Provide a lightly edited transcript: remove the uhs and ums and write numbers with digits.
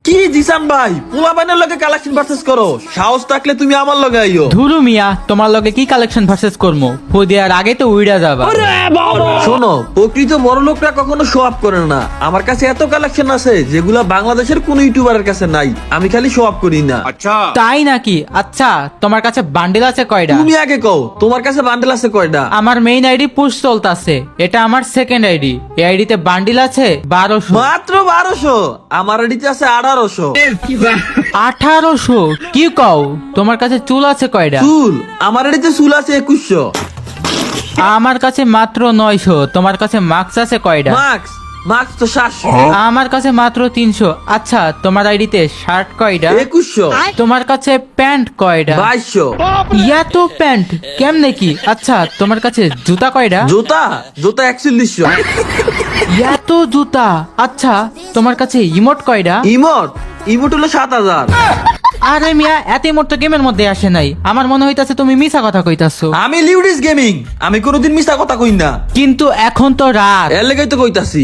কি জিসান ভাই পোলাপানের লগে কালেকশন ভার্সেস করো, সাহস থাকলে তুমি আমার লগে আইও। ধুরু মিয়া, তোমার লগে কি কালেকশন ভার্সেস করবো? ফু দেওয়ার আগে তো উইড়া যাবা। শোনো, প্রকৃত বড় লোকরা কখনো শো আপ করে না। আমার কাছে এত কালেকশন আছে যেগুলা বাংলাদেশের কোন ইউটিউবারের কাছে নাই। আমি খালি শো আপ করি না। তাই নাকি? আচ্ছা, তোমার কাছে বান্ডিল আছে কয়টা? তুমি আগে কও, তোমার কাছে বান্ডেল আছে কয়টা? আমার মেইন আইডি পুশ চলতাছে, এটা আমার সেকেন্ড আইডি। এই আইডিতে বান্ডিল আছে 1200। মাত্র 1200? আমার আইডিতে আছে 1800। 1800? কি কও? তোমার কাছে চুল আছে কয়টা? চুল? আমার আইডিতে চুল আছে 2100। আমার কাছে মাত্র 900। তোমার কাছে মাস্ক আছে কয়টা? মাস্ক? মাস্ক তো 700। আমার কাছে মাত্র 300। আচ্ছা, তোমার আইডিতে শার্ট কয়টা? 2100। তোমার কাছে প্যান্ট কয়টা? 2200। ইয়া তো প্যান্ট কেমনে কি? আচ্ছা, তোমার কাছে জুতা কয়টা? জুতা? জুতা 4100। ইয়া তো জুতা। আচ্ছা, তোমার কাছে ইমোট কয়টা? ইমোট? ইমোট হলো 7000। আরে মিয়া, এত ইমোট তো গেমের মধ্যে আসে নাই। আমার মনে হইতাছে তুমি মিছা কথা কইতাছো। আমি লিউডিস গেমিং, আমি কোনোদিন মিছা কথা কই না। কিন্তু এখন তো রাত। এর লেগেই তো কইতাছি।